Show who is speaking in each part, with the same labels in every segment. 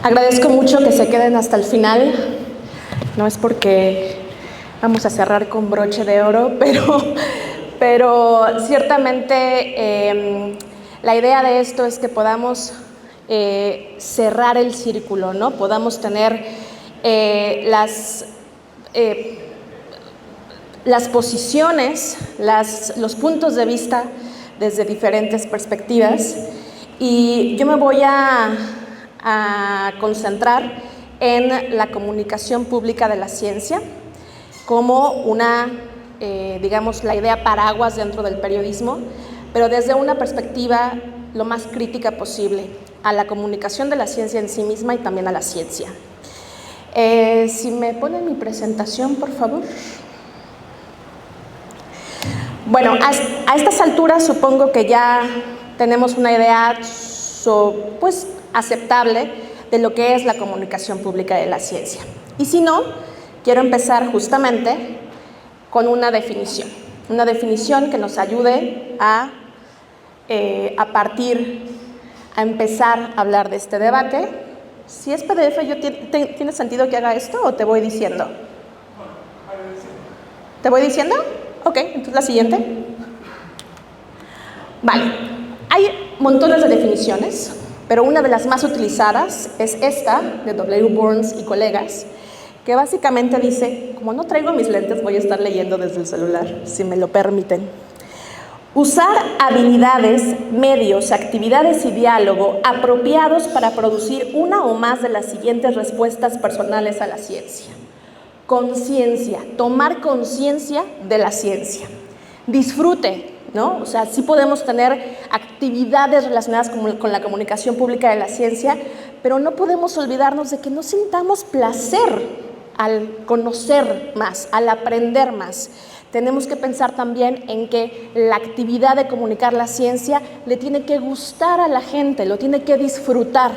Speaker 1: Agradezco mucho que se queden hasta el final. No es porque vamos a cerrar con broche de oro, pero ciertamente la idea de esto es que podamos cerrar el círculo, ¿no? Podamos tener las posiciones, los puntos de vista desde diferentes perspectivas, y yo me voy a concentrar en la comunicación pública de la ciencia como una, digamos, la idea paraguas dentro del periodismo, pero desde una perspectiva lo más crítica posible a la comunicación de la ciencia en sí misma y también a la ciencia. Si me ponen mi presentación, por favor. Bueno, a estas alturas supongo que ya tenemos una idea pues aceptable de lo que es la comunicación pública de la ciencia. Y si no, quiero empezar justamente con una definición que nos ayude a empezar a hablar de este debate. Si es PDF, ¿tiene sentido que haga esto o te voy diciendo? ¿Te voy diciendo? Ok, entonces la siguiente. Vale, hay montones de definiciones, pero una de las más utilizadas es esta, de W. Burns y colegas, que básicamente dice, como no traigo mis lentes, voy a estar leyendo desde el celular, si me lo permiten. Usar habilidades, medios, actividades y diálogo apropiados para producir una o más de las siguientes respuestas personales a la ciencia. Conciencia, tomar conciencia de la ciencia. Disfrute, ¿no? O sea, sí podemos tener actividades relacionadas con la comunicación pública de la ciencia, pero no podemos olvidarnos de que no sintamos placer al conocer más, al aprender más. Tenemos que pensar también en que la actividad de comunicar la ciencia le tiene que gustar a la gente, lo tiene que disfrutar.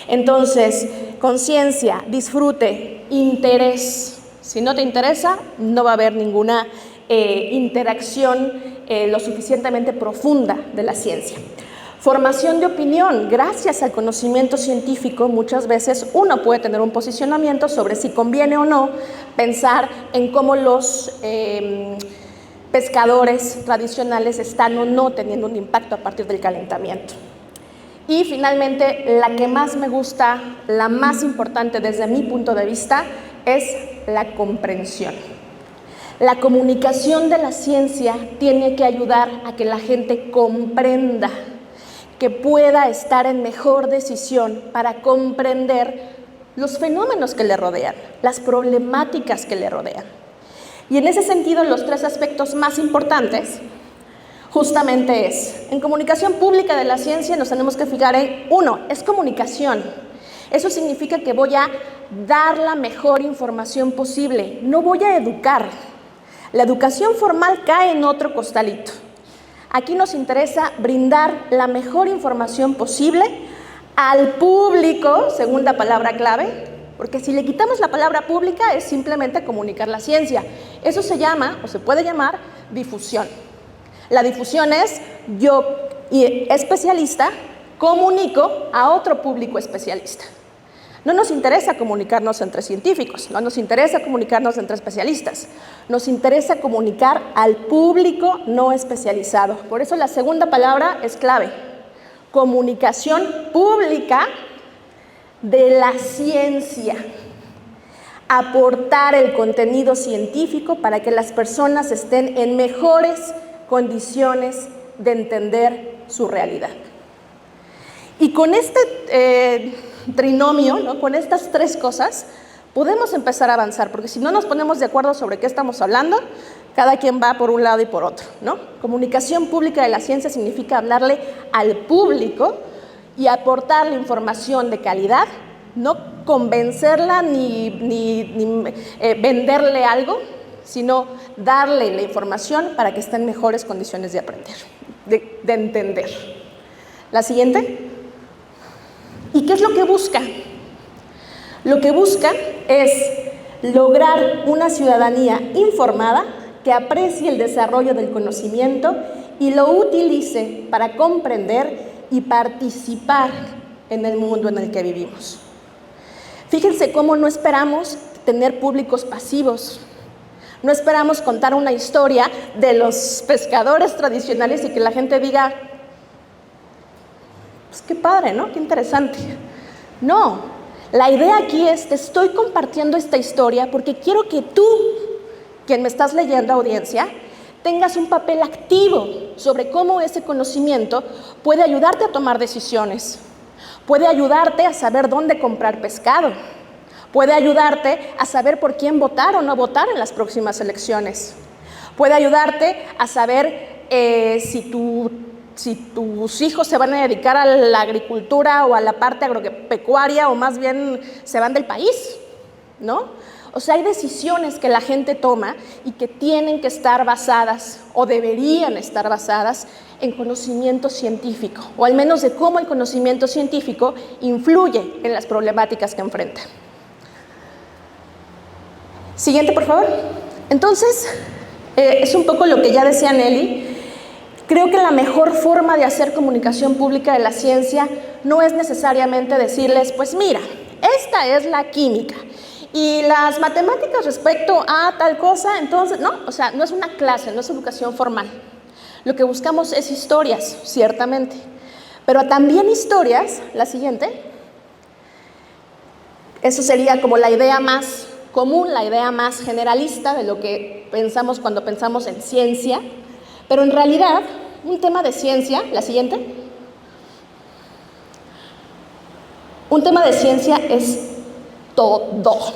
Speaker 1: Entonces, conciencia, disfrute, interés. Si no te interesa, no va a haber ninguna interacción lo suficientemente profunda de la ciencia. Formación de opinión. Gracias al conocimiento científico, muchas veces uno puede tener un posicionamiento sobre si conviene o no pensar en cómo los pescadores tradicionales están o no teniendo un impacto a partir del calentamiento. Y finalmente, la que más me gusta, la más importante desde mi punto de vista, es la comprensión. La comunicación de la ciencia tiene que ayudar a que la gente comprenda, que pueda estar en mejor decisión para comprender los fenómenos que le rodean, las problemáticas que le rodean. Y en ese sentido, los tres aspectos más importantes justamente en comunicación pública de la ciencia nos tenemos que fijar en, uno, es comunicación. Eso significa que voy a dar la mejor información posible, no voy a educar. La educación formal cae en otro costalito. Aquí nos interesa brindar la mejor información posible al público, segunda palabra clave, porque si le quitamos la palabra pública es simplemente comunicar la ciencia. Eso se llama, o se puede llamar, difusión. La difusión es yo, especialista, comunico a otro público especialista. No nos interesa comunicarnos entre científicos, no nos interesa comunicarnos entre especialistas, nos interesa comunicar al público no especializado. Por eso la segunda palabra es clave, comunicación pública de la ciencia. Aportar el contenido científico para que las personas estén en mejores condiciones de entender su realidad. Y con este trinomio, ¿no? Con estas tres cosas, podemos empezar a avanzar, porque si no nos ponemos de acuerdo sobre qué estamos hablando, cada quien va por un lado y por otro, ¿no? Comunicación pública de la ciencia significa hablarle al público y aportarle información de calidad, no convencerla ni venderle algo, sino darle la información para que esté en mejores condiciones de aprender, de entender. La siguiente. ¿Y qué es lo que busca? Lo que busca es lograr una ciudadanía informada que aprecie el desarrollo del conocimiento y lo utilice para comprender y participar en el mundo en el que vivimos. Fíjense cómo no esperamos tener públicos pasivos. No esperamos contar una historia de los pescadores tradicionales y que la gente diga, pues qué padre, ¿no? Qué interesante. No, la idea aquí es, te estoy compartiendo esta historia porque quiero que tú, quien me estás leyendo, audiencia, tengas un papel activo sobre cómo ese conocimiento puede ayudarte a tomar decisiones, puede ayudarte a saber dónde comprar pescado, puede ayudarte a saber por quién votar o no votar en las próximas elecciones, puede ayudarte a saber si tus hijos se van a dedicar a la agricultura o a la parte agropecuaria o más bien se van del país, ¿no? O sea, hay decisiones que la gente toma y que tienen que estar basadas o deberían estar basadas en conocimiento científico, o al menos de cómo el conocimiento científico influye en las problemáticas que enfrenta. Siguiente, por favor. Entonces, es un poco lo que ya decía Nelly. Creo que la mejor forma de hacer comunicación pública de la ciencia no es necesariamente decirles, pues mira, esta es la química y las matemáticas respecto a tal cosa, entonces, no, o sea, no es una clase, no es educación formal. Lo que buscamos es historias, ciertamente, pero también historias, la siguiente, eso sería como la idea más común, la idea más generalista de lo que pensamos cuando pensamos en ciencia, pero en realidad, un tema de ciencia, la siguiente, un tema de ciencia es todo.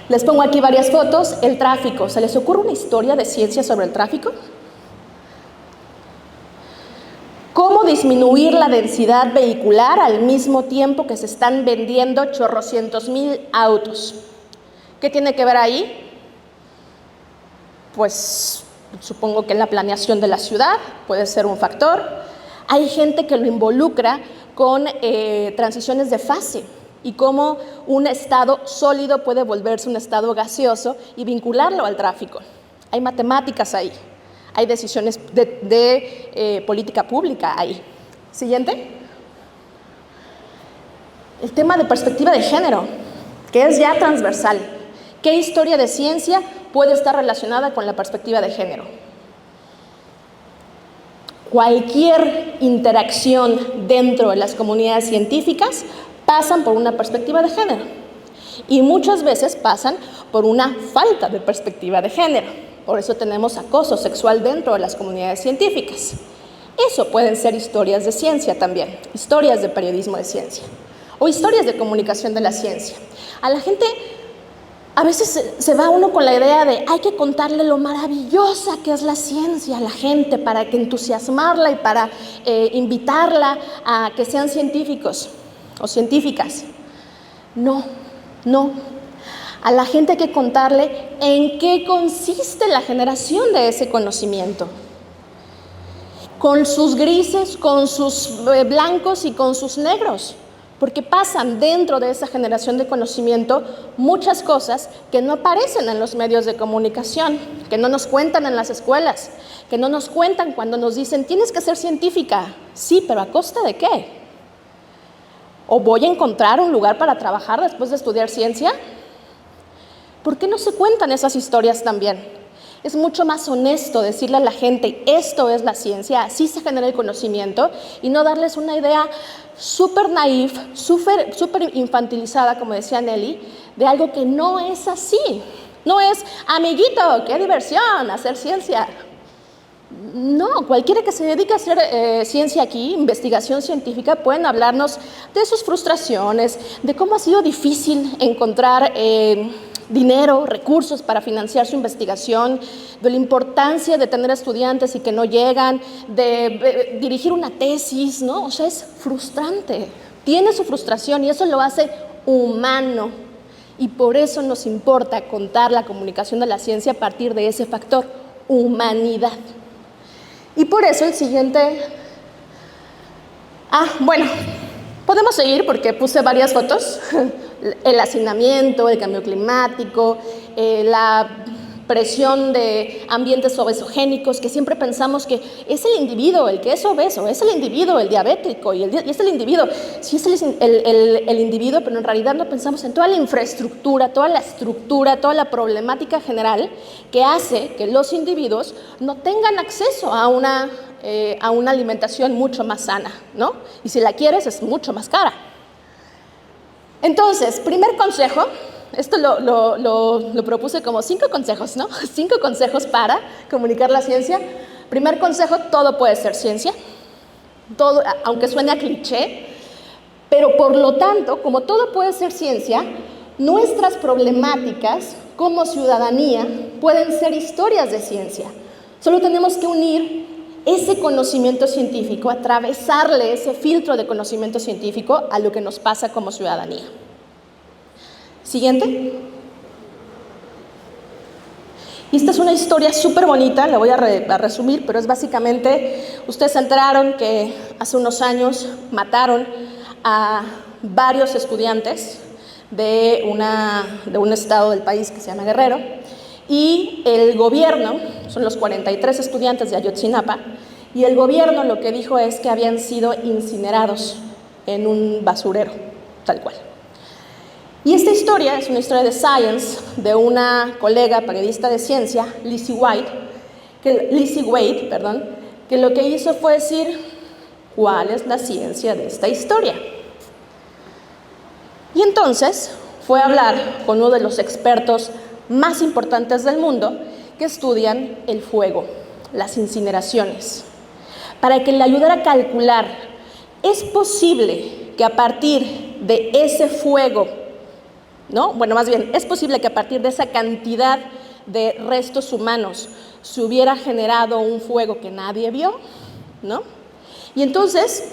Speaker 1: Les pongo aquí varias fotos. El tráfico. ¿Se les ocurre una historia de ciencia sobre el tráfico? ¿Cómo disminuir la densidad vehicular al mismo tiempo que se están vendiendo chorrocientos mil autos? ¿Qué tiene que ver ahí? Pues supongo que la planeación de la ciudad puede ser un factor. Hay gente que lo involucra con transiciones de fase y cómo un estado sólido puede volverse un estado gaseoso y vincularlo al tráfico. Hay matemáticas ahí, hay decisiones de política pública ahí. Siguiente. El tema de perspectiva de género, que es ya transversal. ¿Qué historia de ciencia puede estar relacionada con la perspectiva de género? Cualquier interacción dentro de las comunidades científicas pasan por una perspectiva de género y muchas veces pasan por una falta de perspectiva de género. Por eso tenemos acoso sexual dentro de las comunidades científicas. Eso pueden ser historias de ciencia también, historias de periodismo de ciencia o historias de comunicación de la ciencia. A la gente a veces se va uno con la idea de hay que contarle lo maravillosa que es la ciencia a la gente para que entusiasmarla y para invitarla a que sean científicos o científicas. No. A la gente hay que contarle en qué consiste la generación de ese conocimiento. Con sus grises, con sus blancos y con sus negros. Porque pasan dentro de esa generación de conocimiento muchas cosas que no aparecen en los medios de comunicación, que no nos cuentan en las escuelas, que no nos cuentan cuando nos dicen, tienes que ser científica. Sí, pero ¿a costa de qué? ¿O voy a encontrar un lugar para trabajar después de estudiar ciencia? ¿Por qué no se cuentan esas historias también? Es mucho más honesto decirle a la gente, esto es la ciencia, así se genera el conocimiento, y no darles una idea súper naif, súper infantilizada, como decía Nelly, de algo que no es así. No es, amiguito, qué diversión hacer ciencia. No, cualquiera que se dedique a hacer ciencia aquí, investigación científica, pueden hablarnos de sus frustraciones, de cómo ha sido difícil encontrar dinero, recursos para financiar su investigación, de la importancia de tener estudiantes y que no llegan, de dirigir una tesis, ¿no? O sea, es frustrante, tiene su frustración y eso lo hace humano. Y por eso nos importa contar la comunicación de la ciencia a partir de ese factor, humanidad. Y por eso el siguiente... bueno, podemos seguir porque puse varias fotos. El hacinamiento, el cambio climático, la presión de ambientes obesogénicos, que siempre pensamos que es el individuo el que es obeso, es el individuo el diabético y es el individuo, sí es el individuo, pero en realidad no pensamos en toda la infraestructura, toda la estructura, toda la problemática general que hace que los individuos no tengan acceso a una alimentación mucho más sana, ¿no? Y si la quieres es mucho más cara. Entonces, primer consejo. Esto lo propuse como 5 consejos, ¿no? 5 consejos para comunicar la ciencia. Primer consejo, todo puede ser ciencia, todo, aunque suene a cliché, pero por lo tanto, como todo puede ser ciencia, nuestras problemáticas como ciudadanía pueden ser historias de ciencia. Solo tenemos que unir ese conocimiento científico, atravesarle ese filtro de conocimiento científico a lo que nos pasa como ciudadanía. Siguiente. Y esta es una historia súper bonita, la voy a resumir, pero es básicamente, ustedes se enteraron que hace unos años mataron a varios estudiantes de un estado del país que se llama Guerrero, y el gobierno, son los 43 estudiantes de Ayotzinapa, y el gobierno lo que dijo es que habían sido incinerados en un basurero, tal cual. Y esta historia es una historia de Science, de una colega periodista de ciencia, Lizzie Wade, que lo que hizo fue decir, ¿cuál es la ciencia de esta historia? Y entonces fue a hablar con uno de los expertos más importantes del mundo que estudian el fuego, las incineraciones, para que le ayudara a calcular, ¿es posible que a partir de ese fuego, ¿no? Bueno, más bien, es posible que a partir de esa cantidad de restos humanos se hubiera generado un fuego que nadie vio, ¿no? Y entonces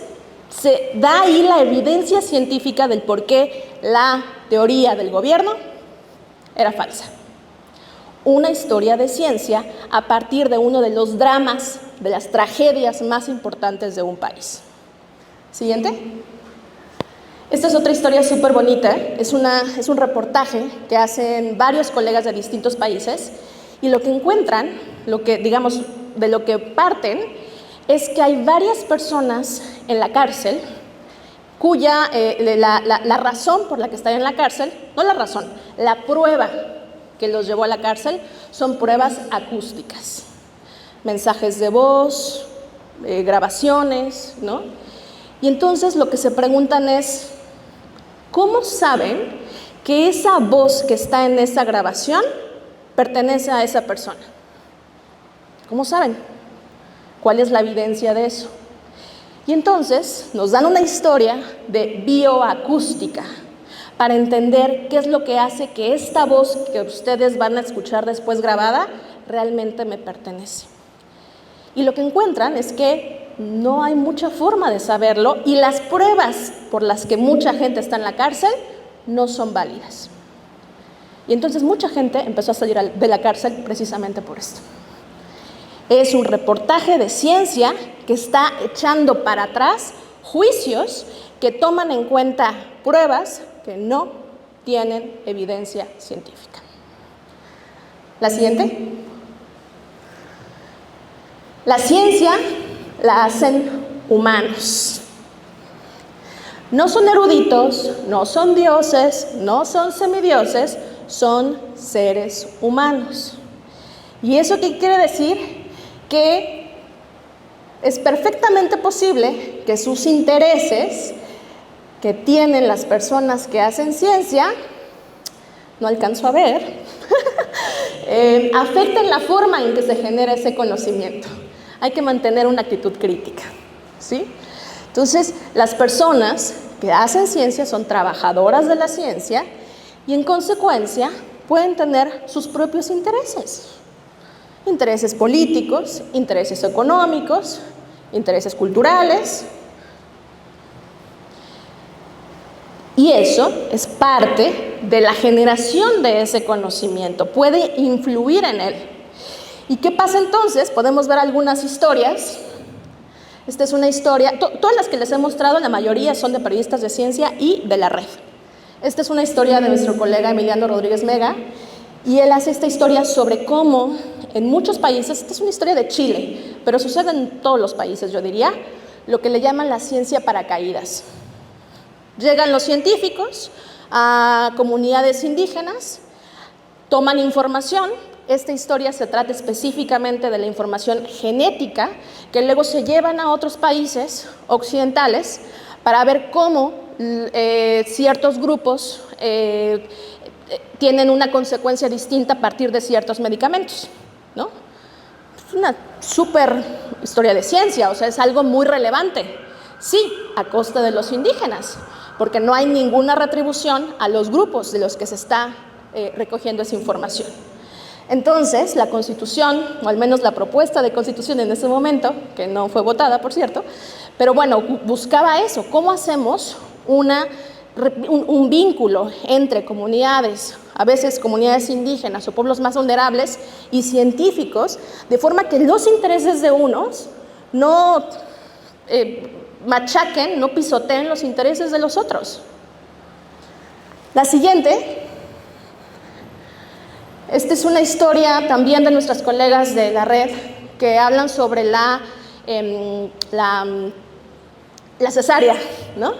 Speaker 1: se da ahí la evidencia científica del por qué la teoría del gobierno era falsa. Una historia de ciencia a partir de uno de los dramas, de las tragedias más importantes de un país. Siguiente. Esta es otra historia súper bonita, es un reportaje que hacen varios colegas de distintos países y lo que encuentran, de lo que parten, es que hay varias personas en la cárcel cuya, la razón por la que están en la cárcel, no la razón, la prueba que los llevó a la cárcel son pruebas acústicas, mensajes de voz, grabaciones, ¿no? Y entonces lo que se preguntan es, ¿cómo saben que esa voz que está en esa grabación pertenece a esa persona? ¿Cómo saben? ¿Cuál es la evidencia de eso? Y entonces nos dan una historia de bioacústica para entender qué es lo que hace que esta voz que ustedes van a escuchar después grabada realmente me pertenece. Y lo que encuentran es que no hay mucha forma de saberlo y las pruebas por las que mucha gente está en la cárcel no son válidas. Y entonces mucha gente empezó a salir de la cárcel precisamente por esto. Es un reportaje de ciencia que está echando para atrás juicios que toman en cuenta pruebas que no tienen evidencia científica. La siguiente. La ciencia la hacen humanos. No son eruditos, no son dioses, no son semidioses, son seres humanos. ¿Y eso qué quiere decir? Que es perfectamente posible que sus intereses que tienen las personas que hacen ciencia, no alcanzo a ver, afecten la forma en que se genera ese conocimiento. Hay que mantener una actitud crítica, ¿sí? Entonces, las personas que hacen ciencia son trabajadoras de la ciencia y en consecuencia pueden tener sus propios intereses. Intereses políticos, intereses económicos, intereses culturales. Y eso es parte de la generación de ese conocimiento, puede influir en él. ¿Y qué pasa entonces? Podemos ver algunas historias. Esta es una historia, todas las que les he mostrado, la mayoría son de periodistas de ciencia y de la red. Esta es una historia de nuestro colega Emiliano Rodríguez Mega, Y él hace esta historia sobre cómo en muchos países, esta es una historia de Chile, pero sucede en todos los países, yo diría, lo que le llaman la ciencia paracaídas. Llegan los científicos a comunidades indígenas, toman información. Esta historia se trata específicamente de la información genética que luego se llevan a otros países occidentales para ver cómo ciertos grupos tienen una consecuencia distinta a partir de ciertos medicamentos, ¿no? Es una súper historia de ciencia, o sea, es algo muy relevante. Sí, a costa de los indígenas, porque no hay ninguna retribución a los grupos de los que se está recogiendo esa información. Entonces, la Constitución, o al menos la propuesta de Constitución en ese momento, que no fue votada, por cierto, pero bueno, buscaba eso, ¿cómo hacemos un vínculo entre comunidades, a veces comunidades indígenas o pueblos más vulnerables y científicos, de forma que los intereses de unos no machaquen, no pisoteen los intereses de los otros? La siguiente, esta es una historia también de nuestras colegas de la red que hablan sobre la cesárea, ¿no?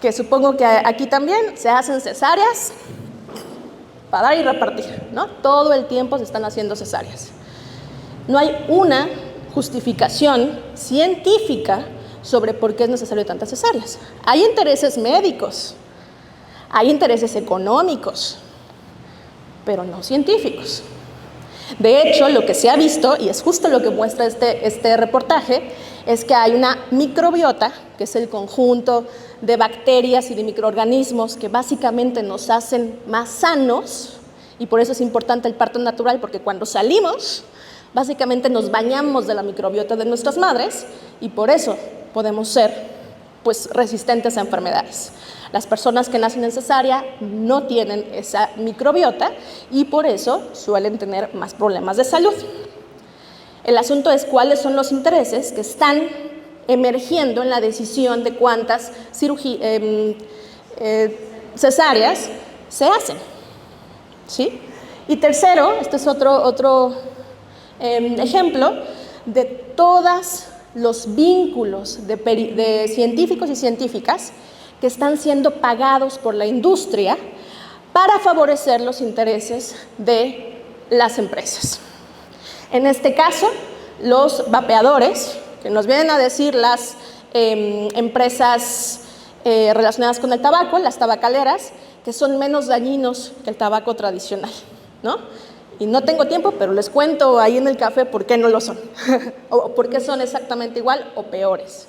Speaker 1: Que supongo que aquí también se hacen cesáreas para dar y repartir, ¿no? Todo el tiempo se están haciendo cesáreas. No hay una justificación científica sobre por qué es necesario tantas cesáreas. Hay intereses médicos, hay intereses económicos, pero no científicos. De hecho, lo que se ha visto, y es justo lo que muestra este reportaje, es que hay una microbiota, que es el conjunto de bacterias y de microorganismos que básicamente nos hacen más sanos, y por eso es importante el parto natural, porque cuando salimos, básicamente nos bañamos de la microbiota de nuestras madres, y por eso podemos ser resistentes a enfermedades. Las personas que nacen en cesárea no tienen esa microbiota y por eso suelen tener más problemas de salud. El asunto es cuáles son los intereses que están emergiendo en la decisión de cuántas cesáreas se hacen, ¿sí? Y tercero, este es otro ejemplo de todos los vínculos de científicos y científicas que están siendo pagados por la industria para favorecer los intereses de las empresas. En este caso, los vapeadores, que nos vienen a decir las empresas relacionadas con el tabaco, las tabacaleras, que son menos dañinos que el tabaco tradicional, ¿no? Y no tengo tiempo, pero les cuento ahí en el café por qué no lo son, o por qué son exactamente igual o peores.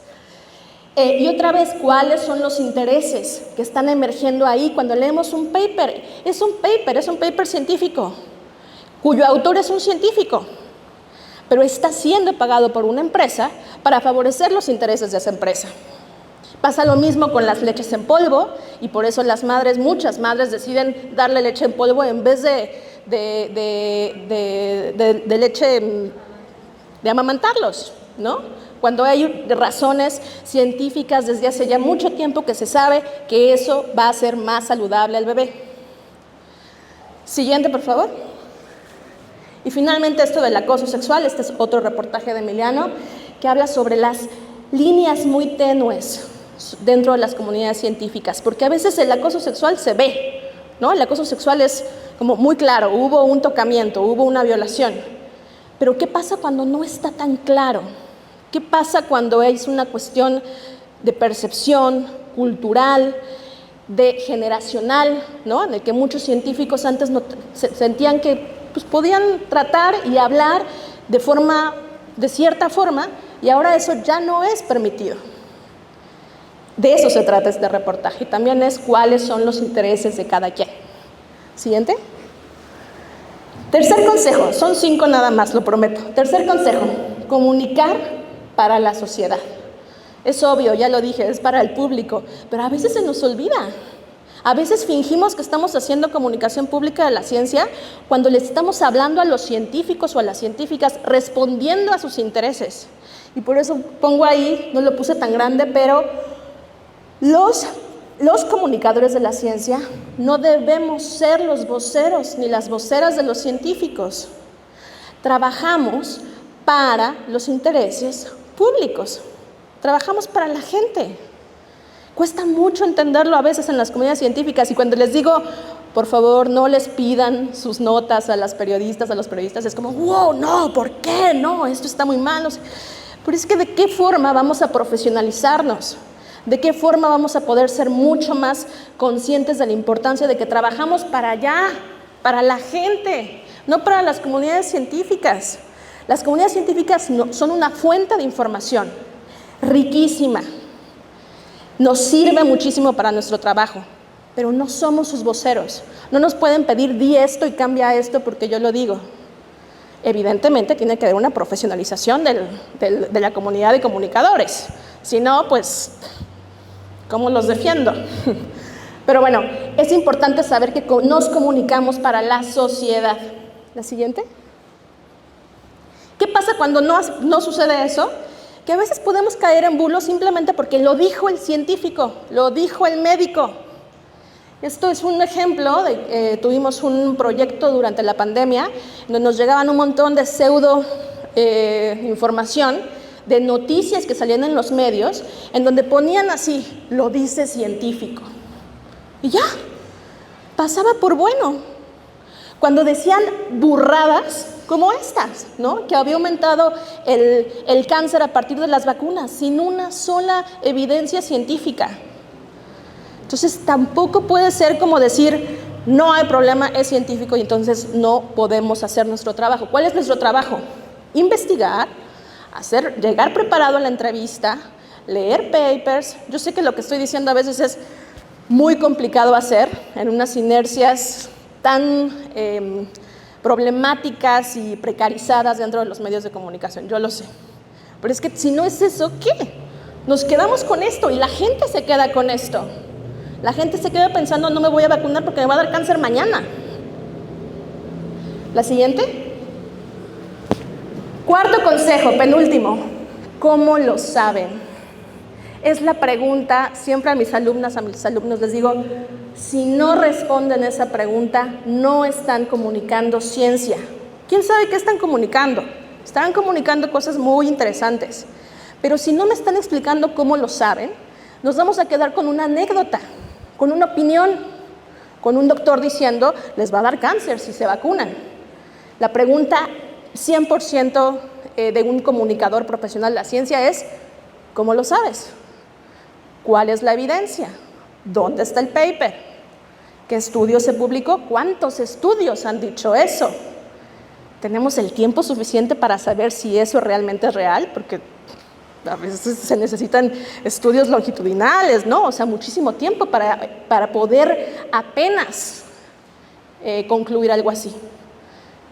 Speaker 1: Y otra vez, ¿cuáles son los intereses que están emergiendo ahí? Cuando leemos un paper, es un paper científico, cuyo autor es un científico, pero está siendo pagado por una empresa para favorecer los intereses de esa empresa. Pasa lo mismo con las leches en polvo, y por eso muchas madres deciden darle leche en polvo en vez de leche de amamantarlos, ¿no? Cuando hay razones científicas desde hace ya mucho tiempo que se sabe que eso va a ser más saludable al bebé. Siguiente, por favor. Y finalmente esto del acoso sexual, este es otro reportaje de Emiliano que habla sobre las líneas muy tenues dentro de las comunidades científicas, porque a veces el acoso sexual se ve, ¿no? El acoso sexual es como muy claro, hubo un tocamiento, hubo una violación, pero ¿qué pasa cuando no está tan claro? ¿Qué pasa cuando es una cuestión de percepción cultural, generacional, ¿no? En el que muchos científicos antes sentían que podían tratar y hablar de cierta forma, y ahora eso ya no es permitido? De eso se trata este reportaje, y también es cuáles son los intereses de cada quien. Siguiente. Tercer consejo, son 5 nada más, lo prometo. Tercer consejo, comunicar para la sociedad. Es obvio, ya lo dije, es para el público, pero a veces se nos olvida. A veces fingimos que estamos haciendo comunicación pública de la ciencia cuando le estamos hablando a los científicos o a las científicas, respondiendo a sus intereses. Y por eso pongo ahí, no lo puse tan grande, pero los los comunicadores de la ciencia no debemos ser los voceros ni las voceras de los científicos. Trabajamos para los intereses públicos. Trabajamos para la gente. Cuesta mucho entenderlo a veces en las comunidades científicas, y cuando les digo, por favor, no les pidan sus notas a los periodistas, es como, wow, no, ¿por qué? No, esto está muy mal. Pero es que ¿de qué forma vamos a profesionalizarnos? ¿De qué forma vamos a poder ser mucho más conscientes de la importancia de que trabajamos para allá, para la gente, no para las comunidades científicas? Las comunidades científicas son una fuente de información riquísima. Nos sirve muchísimo para nuestro trabajo, pero no somos sus voceros. No nos pueden pedir, di esto y cambia esto porque yo lo digo. Evidentemente tiene que haber una profesionalización de la comunidad de comunicadores. Si no, pues, ¿cómo los defiendo? Pero bueno, es importante saber que nos comunicamos para la sociedad. ¿La siguiente? ¿Qué pasa cuando no sucede eso? Que a veces podemos caer en bulos simplemente porque lo dijo el científico, lo dijo el médico. Esto es un ejemplo, tuvimos un proyecto durante la pandemia donde nos llegaban un montón de información de noticias que salían en los medios, en donde ponían así, lo dice científico. Y ya, pasaba por bueno. Cuando decían burradas como estas, ¿no? Que había aumentado el cáncer a partir de las vacunas, sin una sola evidencia científica. Entonces, tampoco puede ser como decir, no hay problema, es científico y entonces no podemos hacer nuestro trabajo. ¿Cuál es nuestro trabajo? Investigar, llegar preparado a la entrevista, leer papers. Yo sé que lo que estoy diciendo a veces es muy complicado hacer en unas inercias tan problemáticas y precarizadas dentro de los medios de comunicación, yo lo sé. Pero es que si no es eso, ¿qué? Nos quedamos con esto y la gente se queda con esto. La gente se queda pensando, no me voy a vacunar porque me va a dar cáncer mañana. ¿La siguiente? Cuarto consejo, penúltimo. ¿Cómo lo saben? Es la pregunta, siempre a mis alumnos les digo, si no responden esa pregunta, no están comunicando ciencia. ¿Quién sabe qué están comunicando? Están comunicando cosas muy interesantes. Pero si no me están explicando cómo lo saben, nos vamos a quedar con una anécdota, con una opinión, con un doctor diciendo, les va a dar cáncer si se vacunan. La pregunta 100% de un comunicador profesional de la ciencia es, ¿cómo lo sabes? ¿Cuál es la evidencia? ¿Dónde está el paper? ¿Qué estudio se publicó? ¿Cuántos estudios han dicho eso? ¿Tenemos el tiempo suficiente para saber si eso realmente es real? Porque a veces se necesitan estudios longitudinales, ¿no? O sea, muchísimo tiempo para poder apenas concluir algo así.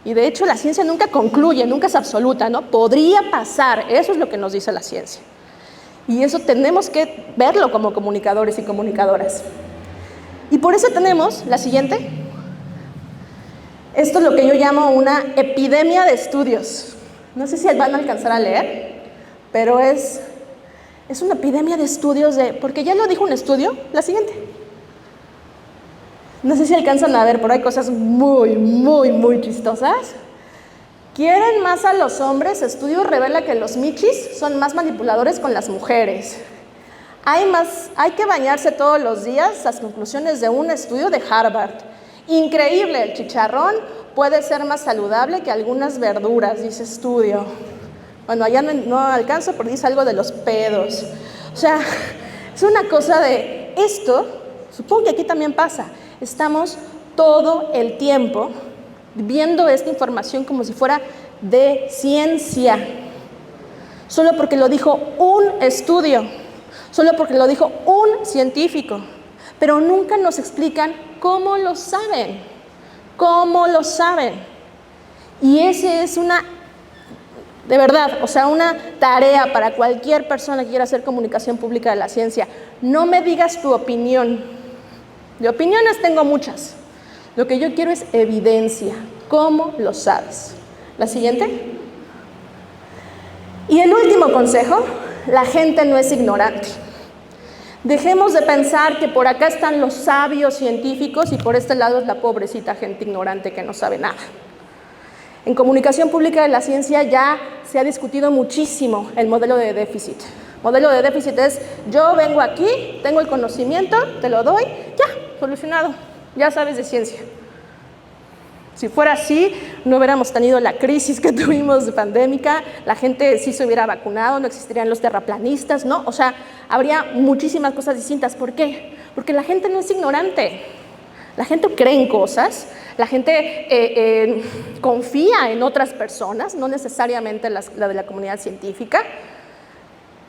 Speaker 1: Y de hecho la ciencia nunca concluye, nunca es absoluta, ¿no? Podría pasar, eso es lo que nos dice la ciencia. Y eso tenemos que verlo como comunicadores y comunicadoras. Y por eso tenemos, la siguiente, esto es lo que yo llamo una epidemia de estudios. No sé si van a alcanzar a leer, pero es una epidemia de estudios porque ya lo dijo un estudio, la siguiente. No sé si alcanzan a ver, pero hay cosas muy, muy, muy chistosas. ¿Quieren más a los hombres? Estudio revela que los michis son más manipuladores con las mujeres. Hay que bañarse todos los días, las conclusiones de un estudio de Harvard. Increíble, el chicharrón puede ser más saludable que algunas verduras, dice estudio. Bueno, allá no alcanzo, pero dice algo de los pedos. O sea, es una cosa de esto, supongo que aquí también pasa. Estamos todo el tiempo viendo esta información como si fuera de ciencia, solo porque lo dijo un estudio, solo porque lo dijo un científico, pero nunca nos explican cómo lo saben, y ese es de verdad, o sea, una tarea para cualquier persona que quiera hacer comunicación pública de la ciencia. No me digas tu opinión, de opiniones tengo muchas. Lo que yo quiero es evidencia. ¿Cómo lo sabes? La siguiente. Y el último consejo, la gente no es ignorante. Dejemos de pensar que por acá están los sabios científicos y por este lado es la pobrecita gente ignorante que no sabe nada. En comunicación pública de la ciencia ya se ha discutido muchísimo el modelo de déficit. Modelo de déficit es, yo vengo aquí, tengo el conocimiento, te lo doy, ya, solucionado, ya sabes de ciencia. Si fuera así, no hubiéramos tenido la crisis que tuvimos de pandémica, la gente sí se hubiera vacunado, no existirían los terraplanistas, ¿no? O sea, habría muchísimas cosas distintas. ¿Por qué? Porque la gente no es ignorante. La gente cree en cosas, la gente confía en otras personas, no necesariamente la de la comunidad científica.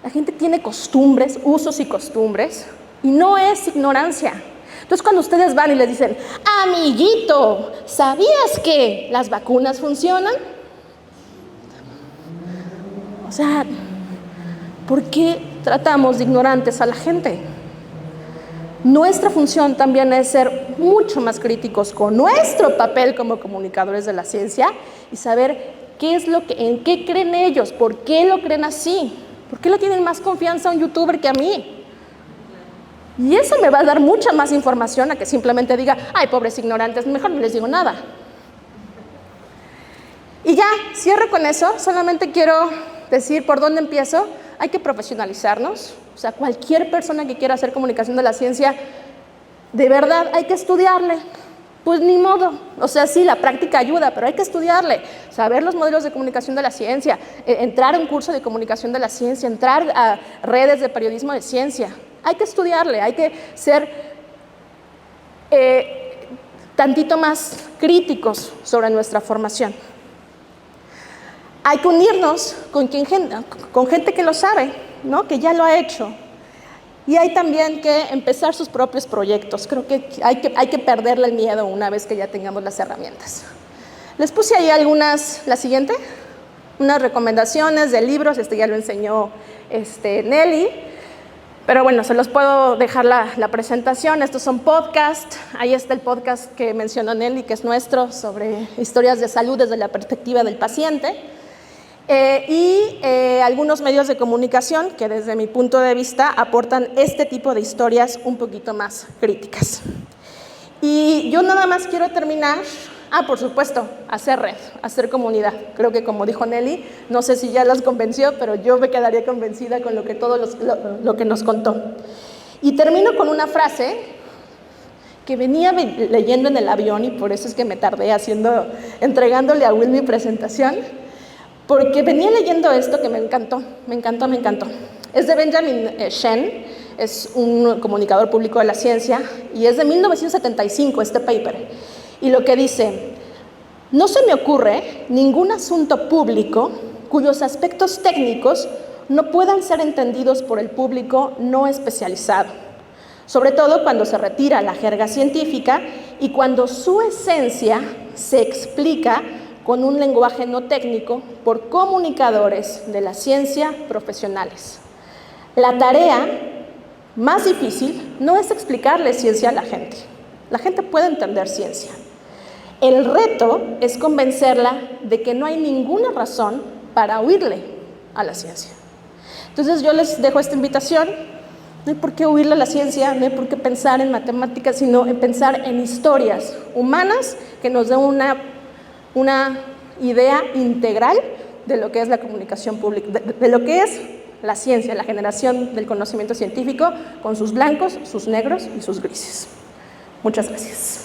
Speaker 1: La gente tiene costumbres, usos y costumbres, y no es ignorancia. Entonces, cuando ustedes van y les dicen, amiguito, ¿sabías que las vacunas funcionan? O sea, ¿por qué tratamos de ignorantes a la gente? Nuestra función también es ser mucho más críticos con nuestro papel como comunicadores de la ciencia y saber en qué creen ellos, por qué lo creen así, por qué le tienen más confianza a un youtuber que a mí. Y eso me va a dar mucha más información a que simplemente diga, ay, pobres ignorantes, mejor no les digo nada. Y ya, cierro con eso, solamente quiero decir por dónde empiezo. Hay que profesionalizarnos, o sea, cualquier persona que quiera hacer comunicación de la ciencia, de verdad hay que estudiarle. Pues ni modo, o sea, sí, la práctica ayuda, pero hay que estudiarle, saber los modelos de comunicación de la ciencia, entrar a un curso de comunicación de la ciencia, entrar a redes de periodismo de ciencia. Hay que estudiarle, hay que ser tantito más críticos sobre nuestra formación. Hay que unirnos con gente que lo sabe, ¿no? Que ya lo ha hecho. Y hay también que empezar sus propios proyectos. Creo que hay que perderle el miedo una vez que ya tengamos las herramientas. Les puse ahí la siguiente, unas recomendaciones de libros, ya lo enseñó Nelly. Pero bueno, se los puedo dejar la presentación. Estos son podcasts. Ahí está el podcast que mencionó Nelly, que es nuestro, sobre historias de salud desde la perspectiva del paciente. Y algunos medios de comunicación que desde mi punto de vista aportan este tipo de historias un poquito más críticas. Y yo nada más quiero terminar, por supuesto, hacer red, hacer comunidad. Creo que como dijo Nelly, no sé si ya las convenció, pero yo me quedaría convencida con lo que nos contó. Y termino con una frase que venía leyendo en el avión y por eso es que me tardé entregándole a Will mi presentación, porque venía leyendo esto que me encantó. Es de Benjamin Shen, es un comunicador público de la ciencia, y es de 1975 este paper. Y lo que dice, no se me ocurre ningún asunto público cuyos aspectos técnicos no puedan ser entendidos por el público no especializado, sobre todo cuando se retira la jerga científica y cuando su esencia se explica con un lenguaje no técnico por comunicadores de la ciencia profesionales. La tarea más difícil no es explicarle ciencia a la gente. La gente puede entender ciencia. El reto es convencerla de que no hay ninguna razón para huirle a la ciencia. Entonces yo les dejo esta invitación. No hay por qué huirle a la ciencia, no hay por qué pensar en matemáticas, sino en pensar en historias humanas que nos den una idea integral de lo que es la comunicación pública, de lo que es la ciencia, la generación del conocimiento científico con sus blancos, sus negros y sus grises. Muchas gracias.